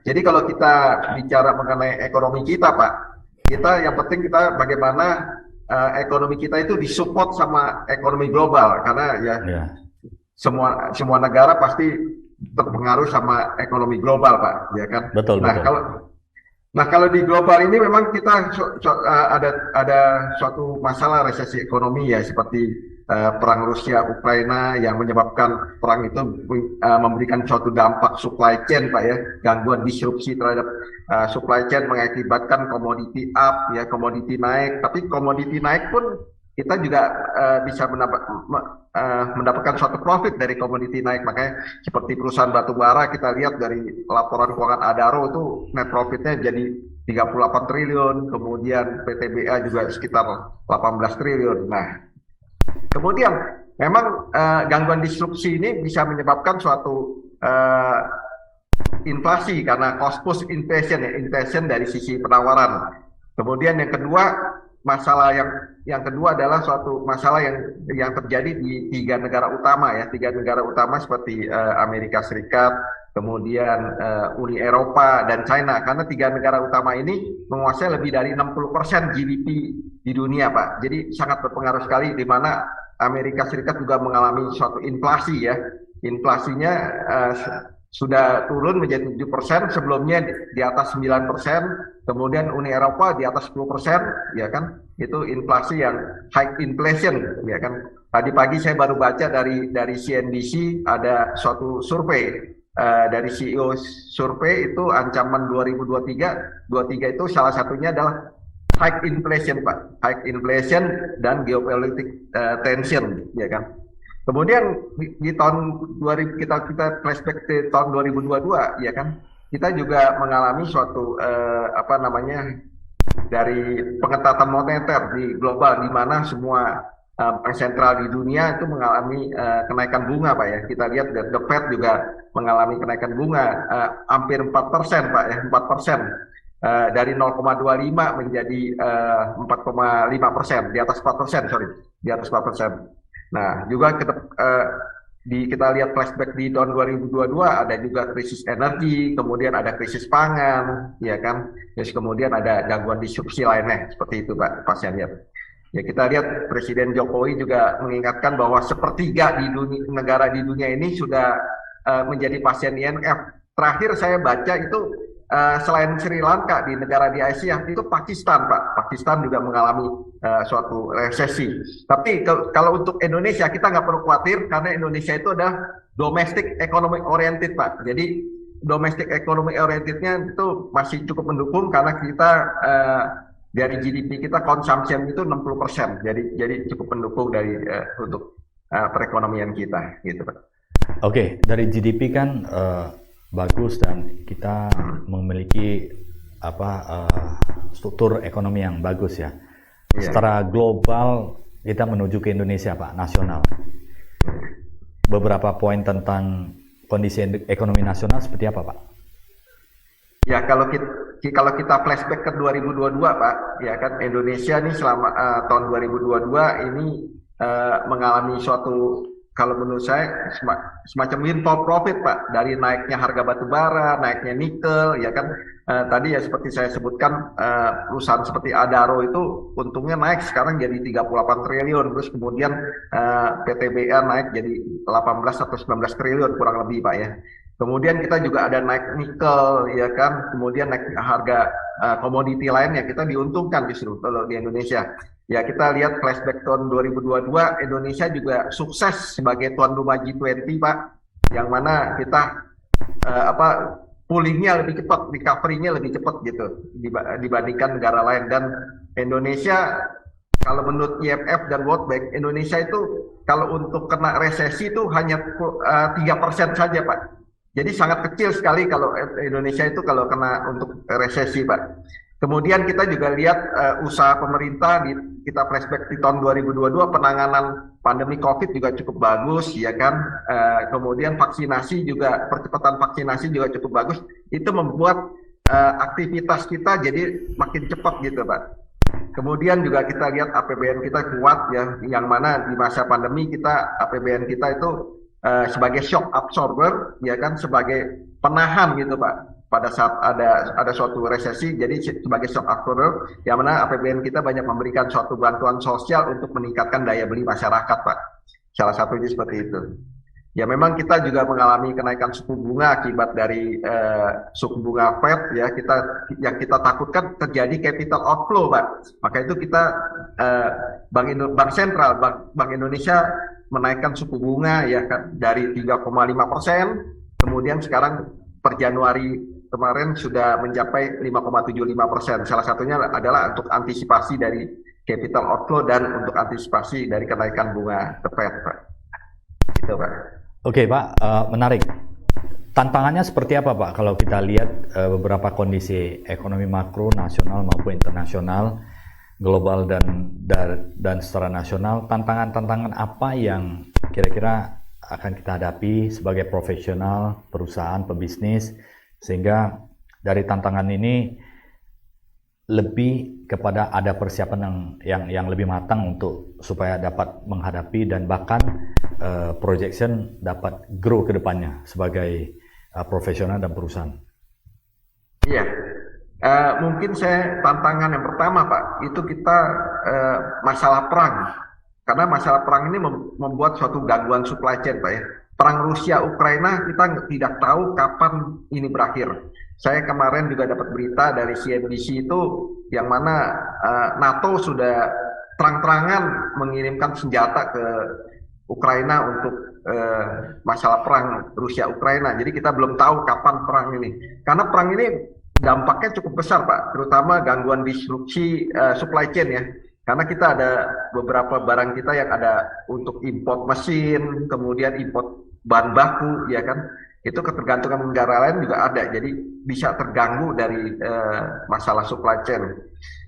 Jadi kalau kita bicara mengenai ekonomi kita, Pak, kita yang penting kita bagaimana ekonomi kita itu disupport sama ekonomi global, karena ya Ya, semua negara pasti terpengaruh sama ekonomi global, Pak, ya kan. betul Nah, betul. kalau di global ini memang kita ada suatu masalah resesi ekonomi ya, seperti perang Rusia Ukraina yang menyebabkan perang itu memberikan suatu dampak supply chain, Pak, ya, gangguan disrupsi terhadap supply chain mengakibatkan komoditi up ya, komoditi naik. Tapi komoditi naik pun kita juga bisa mendapatkan suatu profit dari komoditi naik. Makanya seperti perusahaan batu bara, kita lihat dari laporan keuangan Adaro itu net profitnya jadi 38 triliun, kemudian PTBA juga sekitar 18 triliun. Nah, kemudian memang gangguan disrupsi ini bisa menyebabkan suatu inflasi karena cost push inflation ya, inflation dari sisi penawaran. Kemudian yang kedua, masalah yang kedua adalah suatu masalah yang terjadi di tiga negara utama ya, tiga negara utama seperti Amerika Serikat, kemudian Uni Eropa dan China, karena tiga negara utama ini menguasai lebih dari 60% GDP di dunia, Pak. Jadi sangat berpengaruh sekali, di mana Amerika Serikat juga mengalami suatu inflasi ya. Inflasinya sudah turun menjadi 7%, sebelumnya di atas 9%, kemudian Uni Eropa di atas 10%, ya kan? Itu inflasi yang high inflation, ya kan? Tadi pagi saya baru baca dari CNBC ada suatu survei dari CEO survei itu, ancaman 2023 itu salah satunya adalah high inflation, Pak. High inflation dan geopolitik tension, ya kan? Kemudian di tahun 2000 kita flashback ke tahun 2022, ya kan, kita juga mengalami suatu dari pengetatan moneter di global, di mana semua bank sentral di dunia itu mengalami kenaikan bunga, Pak, ya. Kita lihat The Fed juga mengalami kenaikan bunga hampir 4%, Pak, ya, 4%. Dari 0,25 menjadi 4,5%, di atas 4%, sorry, di atas 4%. Nah, juga kita lihat flashback di tahun 2022 ada juga krisis energi, kemudian ada krisis pangan, ya kan? Terus kemudian ada gangguan disrupsi lainnya seperti itu, Pak Sian. Ya, kita lihat Presiden Jokowi juga mengingatkan bahwa sepertiga negara di dunia ini sudah menjadi pasien IMF. Terakhir saya baca itu selain Sri Lanka di negara di Asia itu Pakistan, Pak. Pakistan juga mengalami suatu resesi. Tapi kalau untuk Indonesia kita nggak perlu khawatir, karena Indonesia itu adalah domestic economic oriented, Pak. Jadi domestic economic orientednya itu masih cukup mendukung, karena kita dari GDP kita consumption itu 60%. Jadi cukup mendukung untuk perekonomian kita, gitu, Pak. Oke, dari GDP kan bagus dan kita memiliki struktur ekonomi yang bagus ya. Iya. Secara global kita menuju ke Indonesia, Pak, nasional. Beberapa poin tentang kondisi ekonomi nasional seperti apa, Pak? Ya, kalau kita flashback ke 2022, Pak, ya kan, Indonesia nih selama tahun 2022 ini mengalami suatu, kalau menurut saya semacam windfall profit, Pak, dari naiknya harga batu bara, naiknya nikel, ya kan. Tadi ya seperti saya sebutkan, perusahaan seperti Adaro itu untungnya naik sekarang jadi 38 triliun, terus kemudian PTBA naik jadi 18 atau 19 triliun kurang lebih, Pak, ya. Kemudian kita juga ada naik nikel, ya kan, kemudian naik harga komoditi lainnya, kita diuntungkan justru kalau di Indonesia. Ya, kita lihat flashback tahun 2022, Indonesia juga sukses sebagai tuan rumah G20, Pak, yang mana kita pulihnya lebih cepat, recovery-nya lebih cepat gitu dibandingkan negara lain. Dan Indonesia, kalau menurut IMF dan World Bank, Indonesia itu kalau untuk kena resesi itu hanya 3% saja, Pak. Jadi sangat kecil sekali kalau Indonesia itu kalau kena untuk resesi, Pak. Kemudian kita juga lihat usaha pemerintah, kita flashback di tahun 2022, penanganan pandemi COVID juga cukup bagus, ya kan. Kemudian vaksinasi juga, percepatan vaksinasi juga cukup bagus. Itu membuat aktivitas kita jadi makin cepat gitu, Pak. Kemudian juga kita lihat APBN kita kuat ya, yang mana di masa pandemi APBN kita itu sebagai shock absorber, ya kan, sebagai penahan gitu, Pak. pada saat ada suatu resesi, jadi sebagai shock absorber, yang mana APBN kita banyak memberikan suatu bantuan sosial untuk meningkatkan daya beli masyarakat, Pak. Salah satunya seperti itu. Ya memang kita juga mengalami kenaikan suku bunga akibat dari suku bunga Fed ya, yang kita takutkan terjadi capital outflow, Pak. Maka itu kita Bank Sentral, Bank Indonesia menaikkan suku bunga ya dari 3,5%, kemudian sekarang per Januari kemarin sudah mencapai 5,75%. Salah satunya adalah untuk antisipasi dari capital outflow dan untuk antisipasi dari kenaikan bunga The Fed, Pak. Gitu, Pak. Oke, Pak, menarik. Tantangannya seperti apa, Pak? Kalau kita lihat beberapa kondisi ekonomi makro nasional maupun internasional, global dan secara nasional, tantangan-tantangan apa yang kira-kira akan kita hadapi sebagai profesional, perusahaan, pebisnis, sehingga dari tantangan ini lebih kepada ada persiapan yang lebih matang untuk supaya dapat menghadapi dan bahkan projection dapat grow ke depannya sebagai profesional dan perusahaan. Iya, mungkin tantangan yang pertama, Pak, itu kita masalah perang. Karena masalah perang ini membuat suatu gangguan supply chain, Pak ya. Perang Rusia-Ukraina kita tidak tahu kapan ini berakhir. Saya kemarin juga dapat berita dari CNBC itu yang mana NATO sudah terang-terangan mengirimkan senjata ke Ukraina untuk masalah perang Rusia-Ukraina. Jadi kita belum tahu kapan perang ini. Karena perang ini dampaknya cukup besar, Pak, terutama gangguan disrupsi supply chain ya. Karena kita ada beberapa barang kita yang ada untuk import mesin, kemudian import bahan baku, ya kan. Itu ketergantungan negara lain juga ada, jadi bisa terganggu dari masalah supply chain.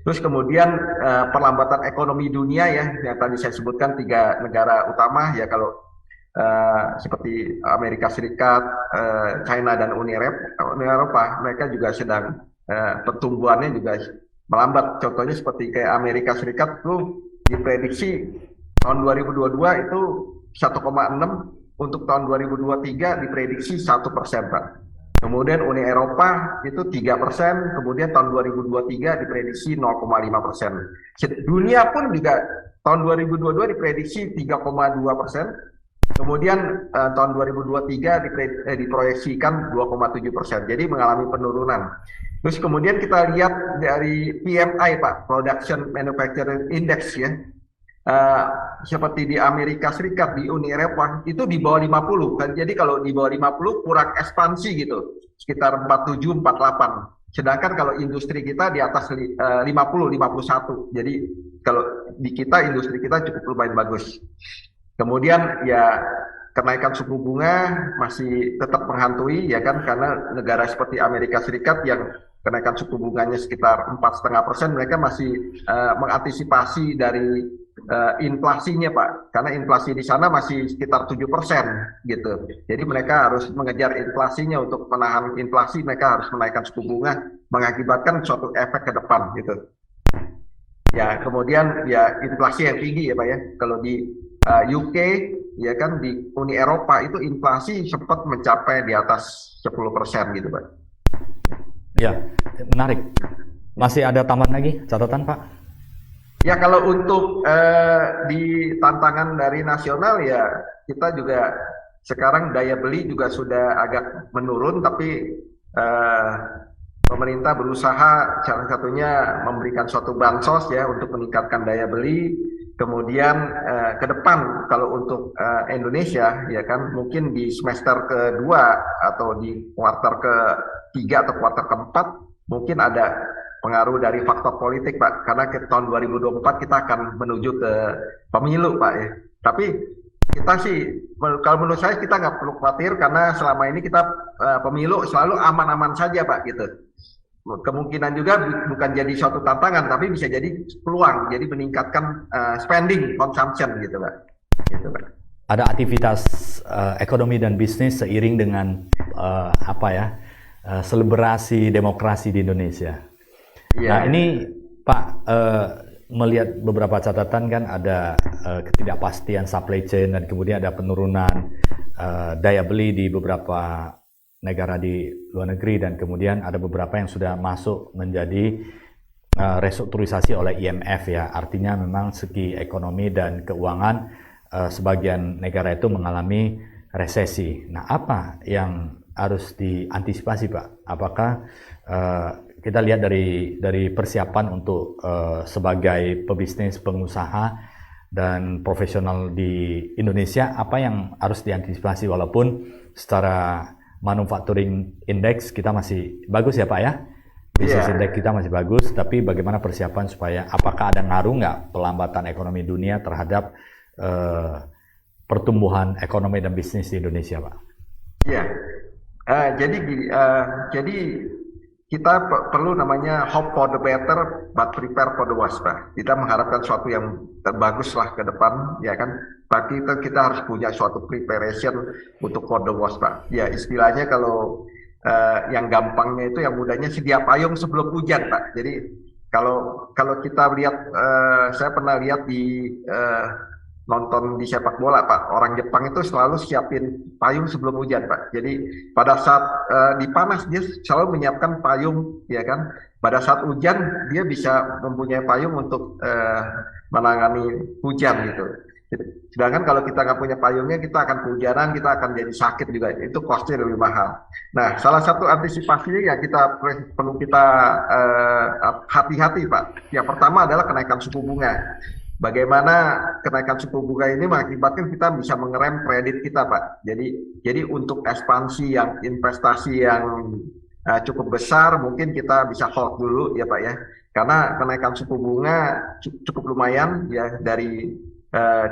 Terus kemudian perlambatan ekonomi dunia ya, yang tadi saya sebutkan 3 negara utama ya, kalau seperti Amerika Serikat, China dan Uni Eropa, mereka juga sedang pertumbuhannya juga melambat. Contohnya seperti kayak Amerika Serikat tuh diprediksi tahun 2022 itu 1,6, untuk tahun 2023 diprediksi 1%, Pak. Kemudian Uni Eropa itu 3%, kemudian tahun 2023 diprediksi 0,5%. Dunia pun juga tahun 2022 diprediksi 3,2%, kemudian tahun 2023 diproyeksikan 2,7%. Jadi mengalami penurunan. Terus kemudian kita lihat dari PMI, Pak, Production Manufacturing Index ya. Seperti di Amerika Serikat, di Uni Eropa itu di bawah 50 kan. Jadi kalau di bawah 50 kurang ekspansi gitu, sekitar 47, 48. Sedangkan kalau industri kita di atas 50, 51. Jadi kalau di kita industri kita cukup lumayan bagus. Kemudian ya kenaikan suku bunga masih tetap menghantui ya kan, karena negara seperti Amerika Serikat yang kenaikan suku bunganya sekitar 4,5%, mereka masih mengantisipasi dari inflasinya, Pak, karena inflasi di sana masih sekitar 7% gitu. Jadi mereka harus mengejar inflasinya. Untuk menahan inflasi mereka harus menaikkan suku bunga, mengakibatkan suatu efek ke depan gitu. Ya kemudian ya inflasi yang tinggi ya, Pak ya. Kalau di UK ya kan, di Uni Eropa itu inflasi sempat mencapai di atas 10% gitu, Pak. Ya, menarik. Masih ada tambahan lagi catatan, Pak? Ya kalau untuk di tantangan dari nasional ya, kita juga sekarang daya beli juga sudah agak menurun, tapi pemerintah berusaha salah satunya memberikan suatu bansos ya untuk meningkatkan daya beli. Kemudian ke depan kalau untuk Indonesia ya kan, mungkin di semester kedua atau di kuartal ketiga atau kuartal keempat mungkin ada pengaruh dari faktor politik, Pak, karena ke tahun 2024 kita akan menuju ke pemilu, Pak ya. Tapi kita sih, kalau menurut saya kita nggak perlu khawatir, karena selama ini kita pemilu selalu aman-aman saja, Pak, gitu. Kemungkinan juga bukan jadi suatu tantangan, tapi bisa jadi peluang, jadi meningkatkan spending, consumption gitu, Pak. Gitu, Pak. Ada aktivitas ekonomi dan bisnis seiring dengan selebrasi demokrasi di Indonesia. Nah ini Pak, melihat beberapa catatan kan ada ketidakpastian supply chain dan kemudian ada penurunan daya beli di beberapa negara di luar negeri, dan kemudian ada beberapa yang sudah masuk menjadi restrukturisasi oleh IMF ya. Artinya memang segi ekonomi dan keuangan sebagian negara itu mengalami resesi. Nah, apa yang harus diantisipasi, Pak? Apakah kita lihat dari persiapan untuk sebagai pebisnis, pengusaha dan profesional di Indonesia, apa yang harus diantisipasi, walaupun secara manufacturing index kita masih bagus ya Pak ya? Business index kita masih bagus, tapi bagaimana persiapan supaya apakah ada ngaruh nggak pelambatan ekonomi dunia terhadap pertumbuhan ekonomi dan bisnis di Indonesia, Pak? Iya, jadi kita perlu namanya hope for the better but prepare for the worst, Pak. Kita mengharapkan sesuatu yang terbagus lah ke depan, ya kan? Tapi kita harus punya suatu preparation untuk for the worst, Pak. Ya istilahnya kalau yang gampangnya itu, yang mudahnya sedia payung sebelum hujan, Pak. Jadi kalau kita lihat, saya pernah lihat di nonton di sepak bola, Pak. Orang Jepang itu selalu siapin payung sebelum hujan, Pak. Jadi pada saat di panas dia selalu menyiapkan payung, ya kan. Pada saat hujan dia bisa mempunyai payung untuk menangani hujan gitu. Sedangkan kalau kita nggak punya payungnya, kita akan kehujanan, kita akan jadi sakit juga. Itu costnya lebih mahal. Nah, salah satu antisipasinya yang perlu kita hati-hati, Pak. Yang pertama adalah kenaikan suku bunga. Bagaimana kenaikan suku bunga ini mengakibatkan kita bisa mengerem kredit kita, Pak. Jadi untuk ekspansi yang investasi yang cukup besar, mungkin kita bisa hold dulu ya Pak ya. Karena kenaikan suku bunga cukup lumayan ya, dari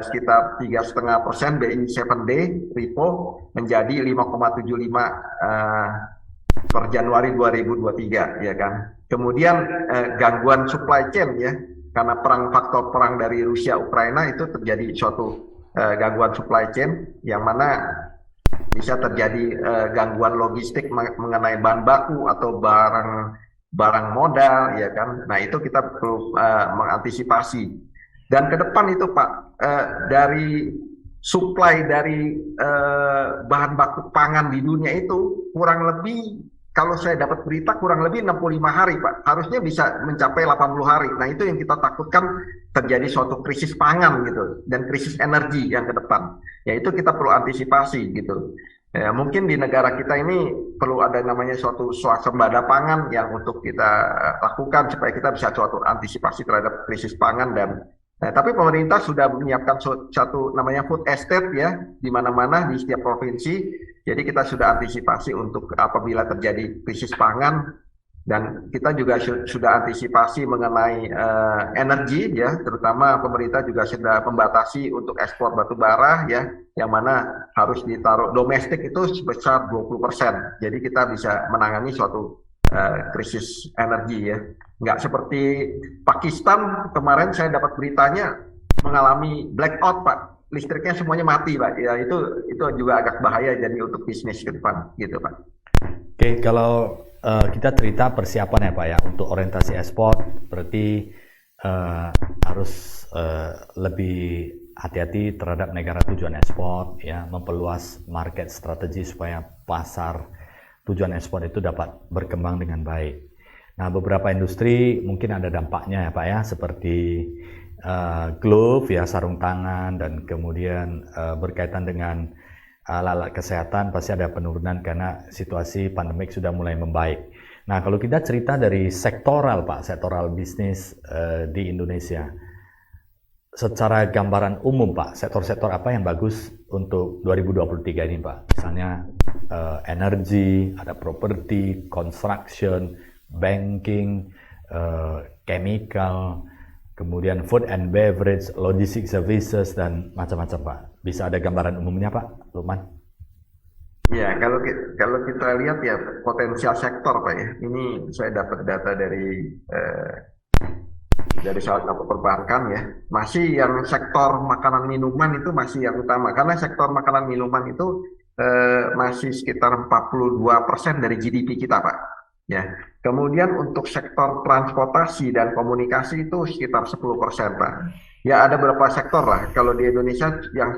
sekitar 3,5% BI 7-day repo menjadi 5,75 per Januari 2023 ya kan. Kemudian gangguan supply chain ya, karena faktor perang dari Rusia Ukraina itu terjadi suatu gangguan supply chain yang mana bisa terjadi gangguan logistik mengenai bahan baku atau barang modal ya kan. Nah, itu kita perlu mengantisipasi. Dan ke depan itu Pak, dari supply dari bahan baku pangan di dunia itu kurang lebih, kalau saya dapat berita, kurang lebih 65 hari Pak. Harusnya bisa mencapai 80 hari. Nah, itu yang kita takutkan terjadi suatu krisis pangan gitu, dan krisis energi yang ke depan. Ya, itu kita perlu antisipasi gitu. Ya, mungkin di negara kita ini perlu ada namanya suatu swasembada pangan yang untuk kita lakukan supaya kita bisa suatu antisipasi terhadap krisis pangan. Tapi pemerintah sudah menyiapkan satu namanya food estate ya, di mana-mana di setiap provinsi. Jadi kita sudah antisipasi untuk apabila terjadi krisis pangan, dan kita juga sudah antisipasi mengenai energi ya, terutama pemerintah juga sudah membatasi untuk ekspor batu bara ya, yang mana harus ditaruh domestik itu sebesar 20%. Jadi kita bisa menangani suatu krisis energi ya. Nggak seperti Pakistan kemarin saya dapat beritanya mengalami blackout Pak, listriknya semuanya mati Pak. Ya itu juga agak bahaya jadi untuk bisnis ke depan gitu Pak. Oke, kalau kita cerita persiapan ya Pak ya untuk orientasi ekspor, berarti harus lebih hati-hati terhadap negara tujuan ekspor ya, memperluas market strategi supaya pasar tujuan ekspor itu dapat berkembang dengan baik. Nah, beberapa industri mungkin ada dampaknya ya Pak ya, seperti glove ya, sarung tangan, dan kemudian berkaitan dengan alat-alat kesehatan pasti ada penurunan karena situasi pandemik sudah mulai membaik. Nah, kalau kita cerita dari sektoral Pak, sektoral bisnis di Indonesia, secara gambaran umum Pak, sektor-sektor apa yang bagus untuk 2023 ini Pak? Misalnya energi, ada properti, construction, banking, chemical, kemudian food and beverage, logistics services, dan macam-macam Pak. Bisa ada gambaran umumnya Pak, Lukman? Ya, kalau kita lihat ya potensial sektor Pak ya. Ini saya dapat data dari salah satu perbankan ya. Masih yang sektor makanan minuman itu masih yang utama, karena sektor makanan minuman itu masih sekitar 42% dari GDP kita Pak. Ya, kemudian untuk sektor transportasi dan komunikasi itu sekitar 10% Pak. Ya, ada beberapa sektor lah. Kalau di Indonesia yang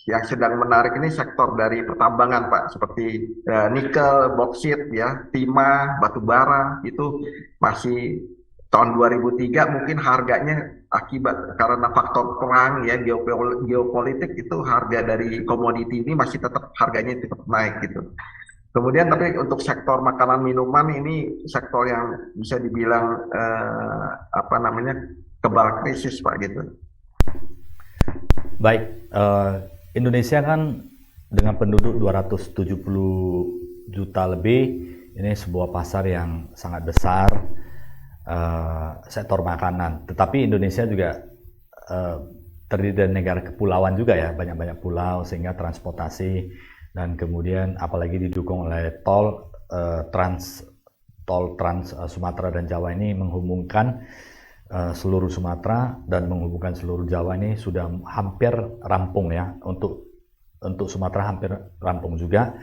yang sedang menarik ini sektor dari pertambangan Pak, seperti nikel, boksit, ya, timah, batu bara itu masih tahun 2003 mungkin harganya akibat karena faktor perang ya geopolitik itu harga dari komoditi ini masih tetap harganya tetap naik gitu. Kemudian tapi untuk sektor makanan minuman ini sektor yang bisa dibilang apa namanya kebal krisis Pak gitu. Baik, Indonesia kan dengan penduduk 270 juta lebih, ini sebuah pasar yang sangat besar, sektor makanan. Tetapi Indonesia juga terdiri dari negara kepulauan juga ya, banyak-banyak pulau sehingga transportasi dan kemudian apalagi didukung oleh tol trans Sumatera dan Jawa ini menghubungkan seluruh Sumatera dan menghubungkan seluruh Jawa ini sudah hampir rampung ya, untuk Sumatera hampir rampung juga.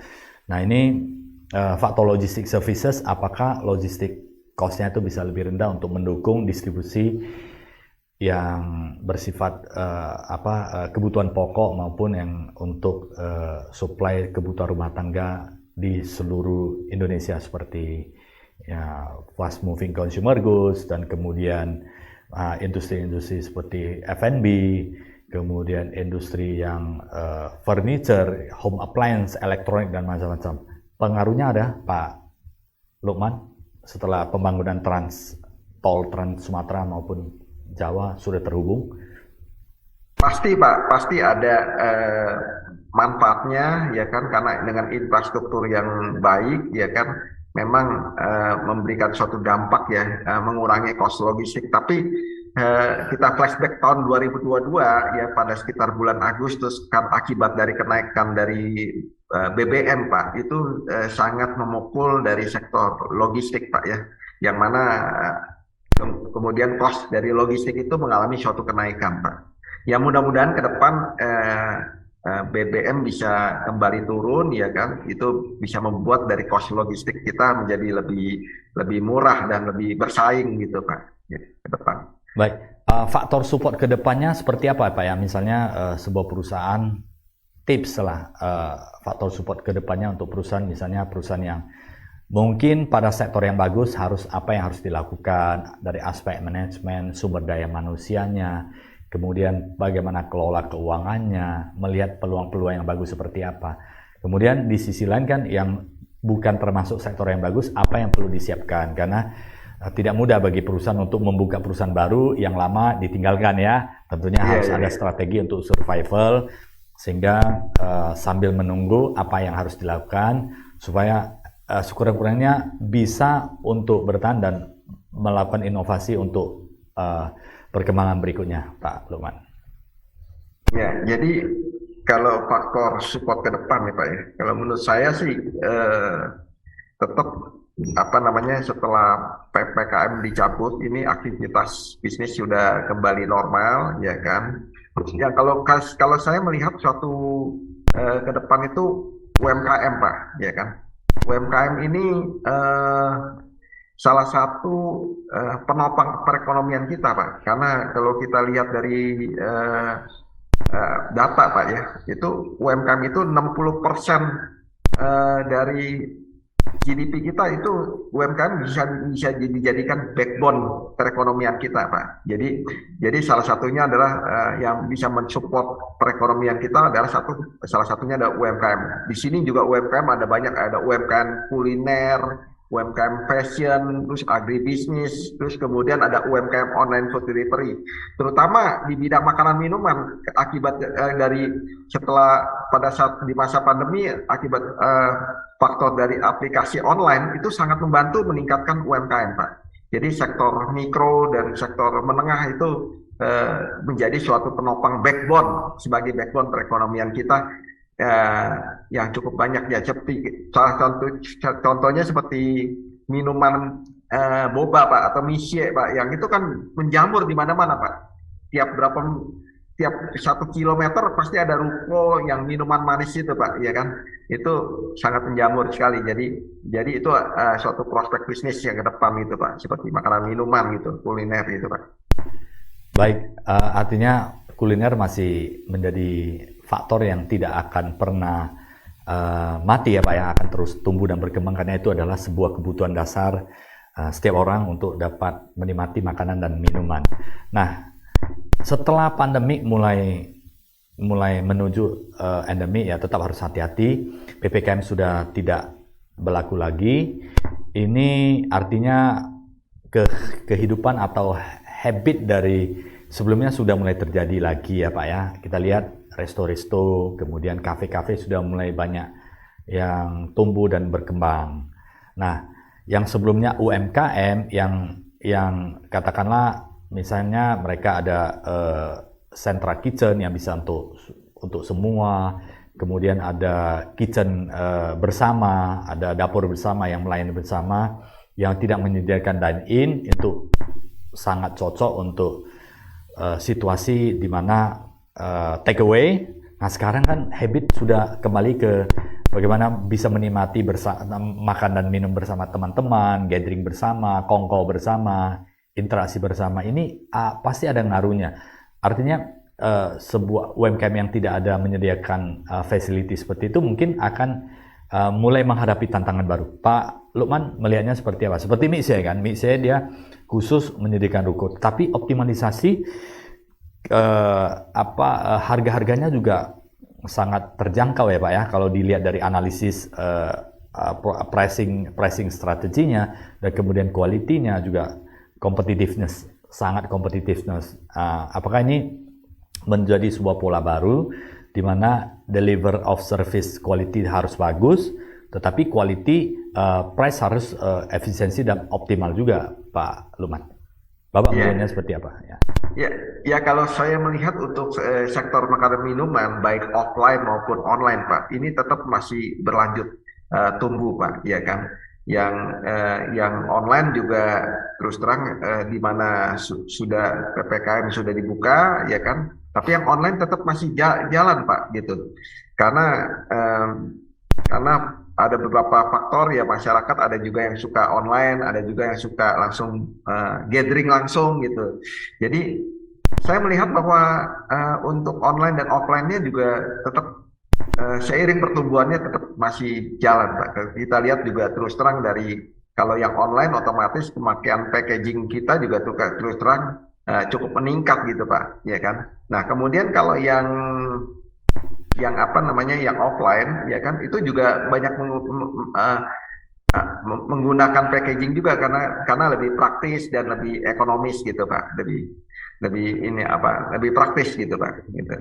Nah ini faktor logistik services, apakah logistik cost-nya itu bisa lebih rendah untuk mendukung distribusi yang bersifat kebutuhan pokok maupun yang untuk supply kebutuhan rumah tangga di seluruh Indonesia seperti ya fast moving consumer goods dan kemudian industri-industri seperti F&B, kemudian industri yang furniture, home appliance, elektronik dan macam-macam. Pengaruhnya ada Pak Lukman setelah pembangunan tol Trans Sumatera maupun Jawa sudah terhubung? Pasti Pak, pasti ada manfaatnya ya kan, karena dengan infrastruktur yang baik ya kan memang memberikan suatu dampak ya, mengurangi cost logistik. Tapi kita flashback tahun 2022 ya, pada sekitar bulan Agustus kan akibat dari kenaikan dari BBM Pak, itu sangat memukul dari sektor logistik Pak ya, yang mana kemudian cost dari logistik itu mengalami suatu kenaikan Pak. Ya mudah-mudahan ke depan BBM bisa kembali turun ya kan, itu bisa membuat dari cost logistik kita menjadi lebih murah dan lebih bersaing gitu Pak ya, ke depan. Baik, faktor support ke depannya seperti apa Pak ya? Misalnya sebuah perusahaan, tips lah faktor support ke depannya untuk perusahaan, misalnya perusahaan yang mungkin pada sektor yang bagus apa yang harus dilakukan dari aspek manajemen, sumber daya manusianya, kemudian bagaimana kelola keuangannya, melihat peluang-peluang yang bagus seperti apa. Kemudian di sisi lain kan yang bukan termasuk sektor yang bagus, apa yang perlu disiapkan, karena tidak mudah bagi perusahaan untuk membuka perusahaan baru yang lama ditinggalkan ya. Tentunya harus ada strategi untuk survival, sehingga sambil menunggu apa yang harus dilakukan supaya sekurang-kurangnya bisa untuk bertahan dan melakukan inovasi untuk perkembangan berikutnya, Pak Lukman. Ya, jadi kalau faktor support ke depan nih Pak ya, kalau menurut saya sih tetap setelah PPKM dicabut ini aktivitas bisnis sudah kembali normal ya kan. Ya kalau saya melihat suatu ke depan itu UMKM Pak ya kan. UMKM ini salah satu penopang perekonomian kita Pak, karena kalau kita lihat dari data Pak ya, itu UMKM itu 60% dari GDP kita itu UMKM bisa dijadikan backbone perekonomian kita Pak. Jadi salah satunya adalah yang bisa mensupport perekonomian kita adalah salah satunya ada UMKM. Di sini juga UMKM ada banyak, ada UMKM kuliner, UMKM fashion, terus agribisnis, terus kemudian ada UMKM online food delivery. Terutama di bidang makanan minuman, akibat dari pada saat di masa pandemi, akibat faktor dari aplikasi online itu sangat membantu meningkatkan UMKM Pak. Jadi sektor mikro dan sektor menengah itu menjadi suatu penopang backbone, sebagai backbone perekonomian kita. Yang cukup banyak ya, seperti contohnya seperti minuman boba Pak atau misye Pak, yang itu kan menjamur di mana-mana Pak. Tiap 1 kilometer pasti ada ruko yang minuman manis itu Pak, ya kan? Itu sangat menjamur sekali. Jadi itu suatu prospek bisnis yang ke depan itu Pak, seperti makanan minuman gitu, kuliner gitu Pak. Baik, artinya kuliner masih menjadi faktor yang tidak akan pernah mati ya Pak, yang akan terus tumbuh dan berkembang, karena itu adalah sebuah kebutuhan dasar setiap orang untuk dapat menikmati makanan dan minuman. Nah, setelah pandemi mulai menuju endemi, ya tetap harus hati-hati. PPKM sudah tidak berlaku lagi. Ini artinya kehidupan atau habit dari sebelumnya sudah mulai terjadi lagi ya Pak ya. Kita lihat resto-resto, kemudian kafe-kafe sudah mulai banyak yang tumbuh dan berkembang. Nah, yang sebelumnya UMKM yang katakanlah misalnya mereka ada central kitchen yang bisa untuk semua, kemudian ada kitchen bersama, ada dapur bersama yang melayani bersama, yang tidak menyediakan dine-in, itu sangat cocok untuk situasi di mana take away. Nah, sekarang kan habit sudah kembali ke bagaimana bisa menikmati makan dan minum bersama teman-teman, gathering bersama, kongko bersama, interaksi bersama. Ini pasti ada ngaruhnya. Artinya sebuah UMKM yang tidak ada menyediakan facility seperti itu mungkin akan mulai menghadapi tantangan baru. Pak Lukman melihatnya seperti apa? Seperti Mixie kan, Mixie dia khusus menyediakan ruko, tapi optimalisasi harga-harganya juga sangat terjangkau ya Pak ya, kalau dilihat dari analisis pricing strateginya, dan kemudian quality-nya juga competitiveness, sangat competitiveness. Apakah ini menjadi sebuah pola baru di mana deliver of service quality harus bagus, tetapi quality price harus efisiensi dan optimal juga, Pak Lukman. Bapak melihatnya seperti apa? Ya, kalau saya melihat untuk sektor makanan minuman baik offline maupun online, Pak, ini tetap masih berlanjut tumbuh, Pak, ya kan? Yang online juga terus terang di mana sudah PPKM sudah dibuka, ya kan? Tapi yang online tetap masih jalan, Pak, gitu. Karena ada beberapa faktor ya, masyarakat ada juga yang suka online, ada juga yang suka langsung gathering langsung gitu. Jadi saya melihat bahwa untuk online dan offline-nya juga tetap seiring pertumbuhannya tetap masih jalan, Pak. Kita lihat juga terus terang dari kalau yang online otomatis pemakaian packaging kita juga terus terang cukup meningkat gitu, Pak, ya kan. Nah, kemudian kalau yang offline ya kan, itu juga banyak menggunakan packaging juga karena lebih praktis dan lebih ekonomis gitu, Pak. Lebih praktis gitu, Pak, gitu.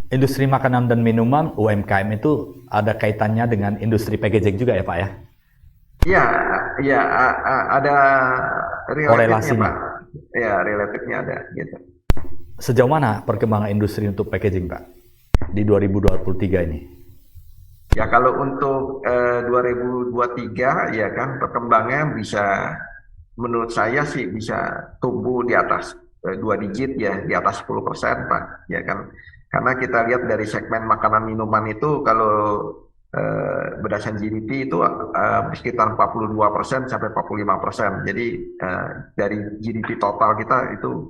Industri makanan dan minuman UMKM itu ada kaitannya dengan industri packaging juga ya Pak ya? Iya, ada relatifnya, Pak. Ya, relatifnya ada gitu. Sejauh mana perkembangan industri untuk packaging, Pak, di 2023 ini? Ya, kalau untuk 2023 ya kan perkembangannya bisa, menurut saya sih bisa tumbuh di atas 2 digit ya, di atas 10%, Pak, ya kan. Karena kita lihat dari segmen makanan minuman itu kalau berdasarkan GDP itu sekitar 42% sampai 45%. Jadi dari GDP total kita itu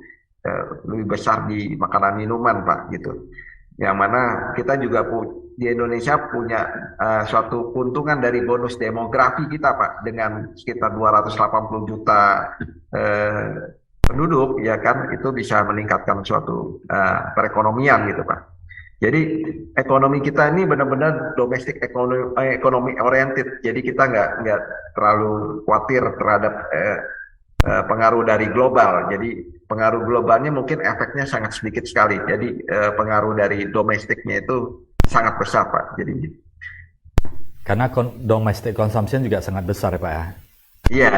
lebih besar di makanan minuman, Pak, gitu. Yang mana kita juga di Indonesia punya suatu keuntungan dari bonus demografi kita, Pak, dengan sekitar 280 juta penduduk, ya kan, itu bisa meningkatkan suatu perekonomian gitu, Pak. Jadi ekonomi kita ini benar-benar domestic ekonomi oriented. Jadi kita nggak terlalu khawatir terhadap pengaruh dari global. Jadi pengaruh globalnya mungkin efeknya sangat sedikit sekali. Jadi pengaruh dari domestiknya itu sangat besar, Pak. Jadi karena domestic consumption juga sangat besar ya Pak ya? Iya,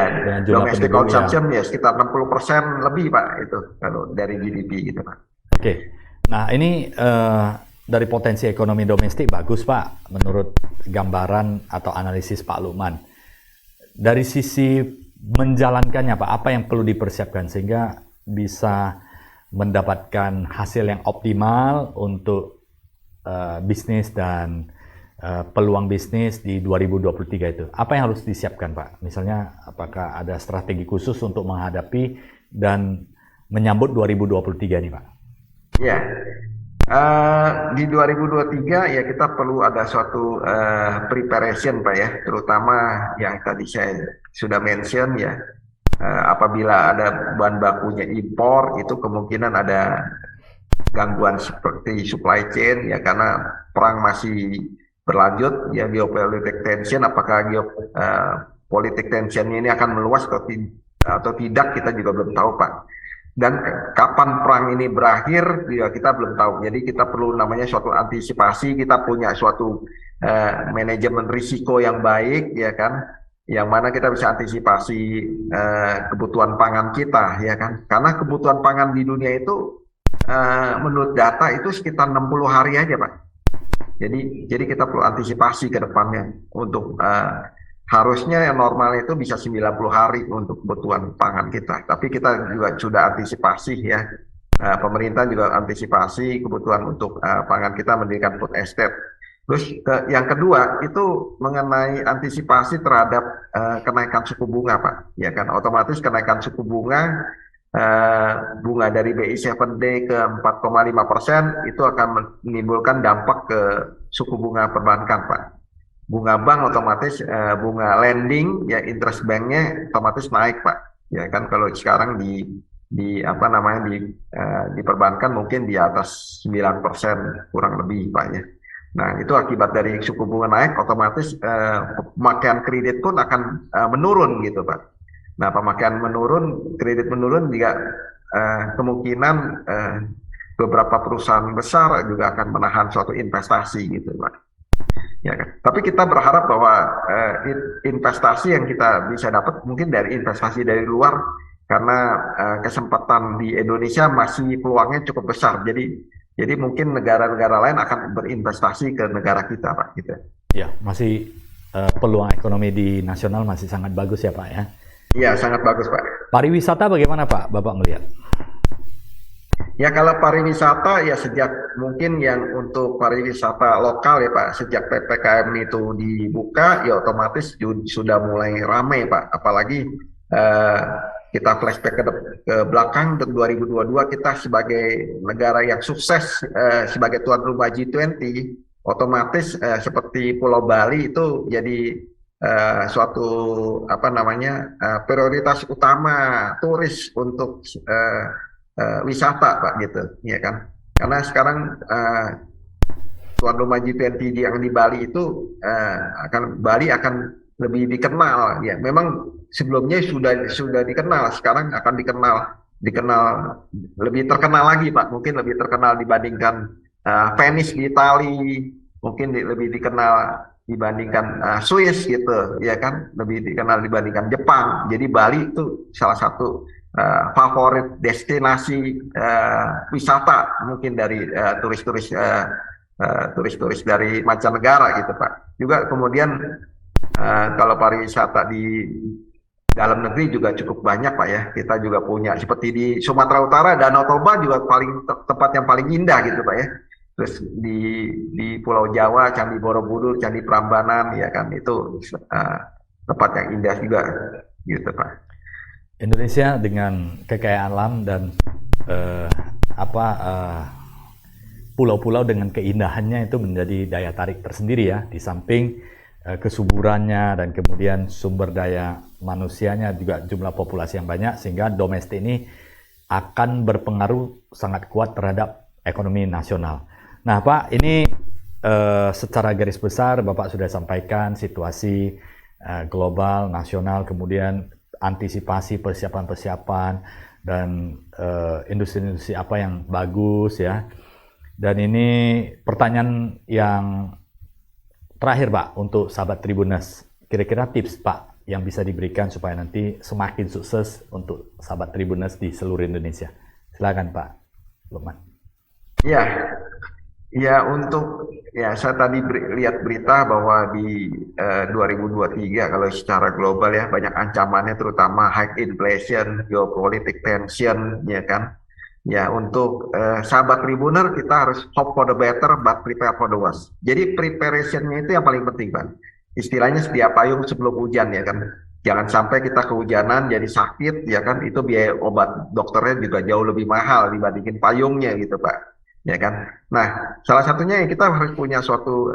domestic consumption ya sekitar 60% lebih, Pak, itu kalau dari GDP gitu, Pak. Oke. Nah, ini dari potensi ekonomi domestik bagus, Pak, menurut gambaran atau analisis Pak Lukman. Dari sisi menjalankannya, Pak, apa yang perlu dipersiapkan sehingga bisa mendapatkan hasil yang optimal untuk bisnis dan peluang bisnis di 2023 itu? Apa yang harus disiapkan, Pak? Misalnya, apakah ada strategi khusus untuk menghadapi dan menyambut 2023 ini, Pak? Ya. Di 2023 ya kita perlu ada suatu preparation Pak ya, terutama yang tadi saya sudah mention ya, apabila ada bahan bakunya impor itu kemungkinan ada gangguan seperti supply chain ya karena perang masih berlanjut ya, geopolitik tension, apakah geopolitik tensionnya ini akan meluas atau tidak kita juga belum tahu Pak. Dan kapan perang ini berakhir juga kita belum tahu. Jadi kita perlu namanya suatu antisipasi, kita punya suatu manajemen risiko yang baik ya kan, yang mana kita bisa antisipasi kebutuhan pangan kita ya kan. Karena kebutuhan pangan di dunia itu menurut data itu sekitar 60 hari aja Pak. Jadi kita perlu antisipasi ke depannya untuk harusnya yang normal itu bisa 90 hari untuk kebutuhan pangan kita. Tapi kita juga sudah antisipasi ya. Pemerintah juga antisipasi kebutuhan untuk pangan kita, mendirikan food estate. Terus yang kedua itu mengenai antisipasi terhadap kenaikan suku bunga Pak. Ya kan, otomatis kenaikan suku bunga dari BI 7D ke 4,5% itu akan menimbulkan dampak ke suku bunga perbankan Pak. Bunga bank otomatis bunga lending ya, interest banknya otomatis naik Pak ya kan. Kalau sekarang di perbankan mungkin di atas 9% kurang lebih Pak ya. Nah itu akibat dari suku bunga naik, otomatis pemakaian kredit pun akan menurun gitu Pak. Nah pemakaian menurun, kredit menurun juga kemungkinan beberapa perusahaan besar juga akan menahan suatu investasi gitu Pak. Ya kan? Tapi kita berharap bahwa investasi yang kita bisa dapat mungkin dari investasi dari luar, karena kesempatan di Indonesia masih peluangnya cukup besar. Jadi mungkin negara-negara lain akan berinvestasi ke negara kita Pak. Gitu. Ya, masih peluang ekonomi di nasional masih sangat bagus ya Pak ya? Iya, sangat bagus Pak. Pariwisata bagaimana Pak, Bapak melihat? Ya kalau pariwisata ya sejak mungkin yang untuk pariwisata lokal ya Pak, sejak PPKM itu dibuka ya otomatis sudah mulai ramai Pak. Apalagi kita flashback ke belakang untuk 2022 kita sebagai negara yang sukses sebagai tuan rumah G20, otomatis seperti Pulau Bali itu jadi suatu prioritas utama turis untuk wisata Pak gitu ya kan, karena sekarang tuan rumah G20 yang di Bali itu Bali akan lebih dikenal ya, memang sebelumnya sudah dikenal, sekarang akan dikenal lebih terkenal lagi Pak, mungkin lebih terkenal dibandingkan Venice di Itali, mungkin lebih dikenal dibandingkan Swiss gitu ya kan, lebih dikenal dibandingkan Jepang. Jadi Bali itu salah satu favorit destinasi wisata mungkin dari turis-turis dari mancanegara gitu Pak. Juga kemudian kalau pariwisata di dalam negeri juga cukup banyak Pak ya. Kita juga punya seperti di Sumatera Utara, Danau Toba juga tempat yang paling indah gitu Pak ya. Terus di Pulau Jawa, Candi Borobudur, Candi Prambanan ya kan, itu tempat yang indah juga gitu Pak. Indonesia dengan kekayaan alam dan pulau-pulau dengan keindahannya itu menjadi daya tarik tersendiri ya, di samping kesuburannya dan kemudian sumber daya manusianya juga jumlah populasi yang banyak, sehingga domestik ini akan berpengaruh sangat kuat terhadap ekonomi nasional. Nah Pak, ini secara garis besar Bapak sudah sampaikan situasi global, nasional, kemudian antisipasi persiapan-persiapan dan industri-industri apa yang bagus ya. Dan ini pertanyaan yang terakhir Pak untuk sahabat Tribuners. Kira-kira tips Pak yang bisa diberikan supaya nanti semakin sukses untuk sahabat Tribuners di seluruh Indonesia. Silakan Pak Lukman. Ya, saya tadi lihat berita bahwa di 2023 kalau secara global ya banyak ancamannya, terutama high inflation, geopolitik tension ya kan. Ya untuk sahabat Tribuner kita harus hope for the better but prepare for the worst. Jadi preparationnya itu yang paling penting Pak. Istilahnya sedia payung sebelum hujan ya kan. Jangan sampai kita kehujanan jadi sakit ya kan, itu biaya obat dokternya juga jauh lebih mahal dibandingin payungnya gitu Pak. ya kan. Nah, salah satunya kita harus punya suatu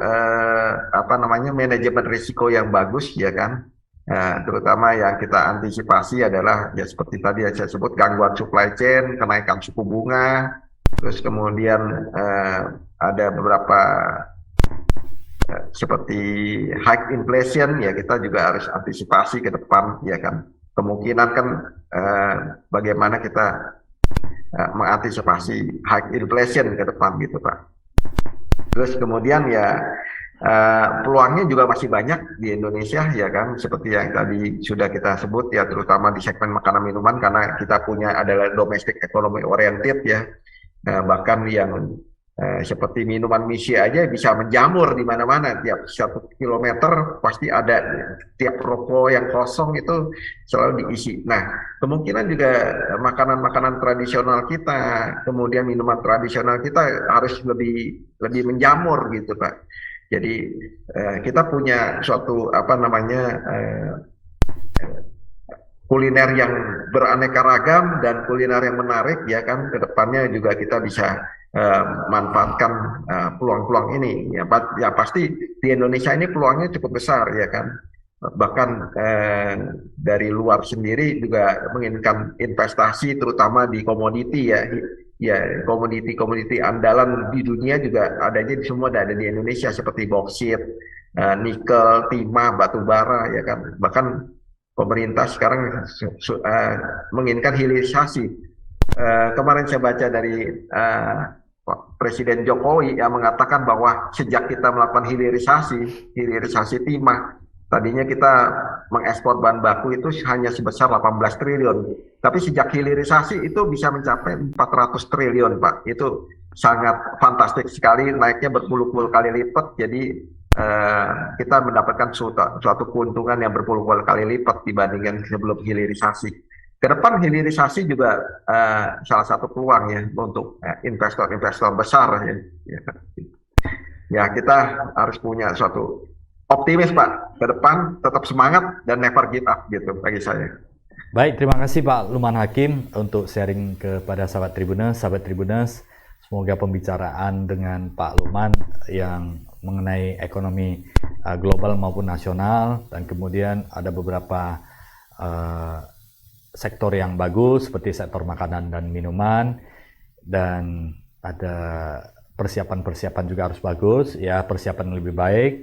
apa namanya manajemen risiko yang bagus, ya kan. Terutama yang kita antisipasi adalah ya seperti tadi yang saya sebut gangguan supply chain, kenaikan suku bunga, terus kemudian ada beberapa seperti high inflation, ya kita juga harus antisipasi ke depan, ya kan. Kemungkinan kan bagaimana kita mengantisipasi high inflation ke depan gitu Pak. Terus kemudian ya peluangnya juga masih banyak di Indonesia, ya kan, seperti yang tadi sudah kita sebut ya, terutama di segmen makanan minuman karena kita punya adalah domestic economy oriented ya. Bahkan yang seperti minuman Misi aja bisa menjamur di mana-mana, tiap 1 kilometer pasti ada, tiap ruko yang kosong itu selalu diisi. Nah, kemungkinan juga makanan-makanan tradisional kita, kemudian minuman tradisional kita harus lebih menjamur gitu Pak. Jadi kita punya suatu apa namanya kuliner yang beraneka ragam dan kuliner yang menarik, ya kan. Kedepannya juga kita bisa manfaatkan peluang-peluang ini. Ya pasti di Indonesia ini peluangnya cukup besar, ya kan. Bahkan dari luar sendiri juga menginginkan investasi, terutama di komoditi ya. Ya, komoditi-komoditi andalan di dunia juga adanya di semua ada di Indonesia seperti boksit, nikel, timah, batu bara, ya kan. Bahkan pemerintah sekarang menginginkan hilirisasi. Kemarin saya baca dari Presiden Jokowi yang mengatakan bahwa sejak kita melakukan hilirisasi timah, tadinya kita mengekspor bahan baku itu hanya sebesar 18 triliun. Tapi sejak hilirisasi itu bisa mencapai 400 triliun, Pak. Itu sangat fantastik sekali, naiknya berpuluh-puluh kali lipat. Jadi kita mendapatkan suatu keuntungan yang berpuluh-puluh kali lipat dibandingkan sebelum hilirisasi. Ke depan hilirisasi juga salah satu peluang ya untuk investor-investor besar ya. Ya, kita harus punya suatu optimis Pak, ke depan tetap semangat dan never give up gitu bagi saya. Baik, terima kasih Pak Luman Hakim untuk sharing kepada sahabat Tribuners. Semoga pembicaraan dengan Pak Luman yang mengenai ekonomi global maupun nasional, dan kemudian ada beberapa sektor yang bagus seperti sektor makanan dan minuman, dan ada persiapan juga harus bagus ya, persiapan lebih baik.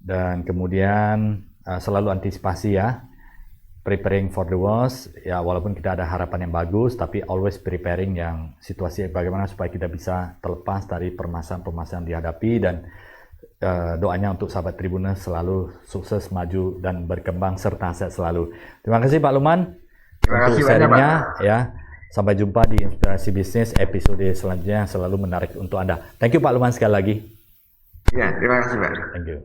Dan kemudian selalu antisipasi ya, preparing for the worst ya, walaupun kita ada harapan yang bagus, tapi always preparing yang situasi bagaimana supaya kita bisa terlepas dari permasalahan-permasalahan dihadapi. Dan doanya untuk sahabat Tribuners selalu sukses, maju dan berkembang serta sehat selalu. Terima kasih Pak Luman untuk sharingnya ya. Sampai jumpa di Inspirasi Bisnis episode selanjutnya yang selalu menarik untuk Anda. Thank you Pak Luman sekali lagi. Ya, terima kasih Pak. Thank you.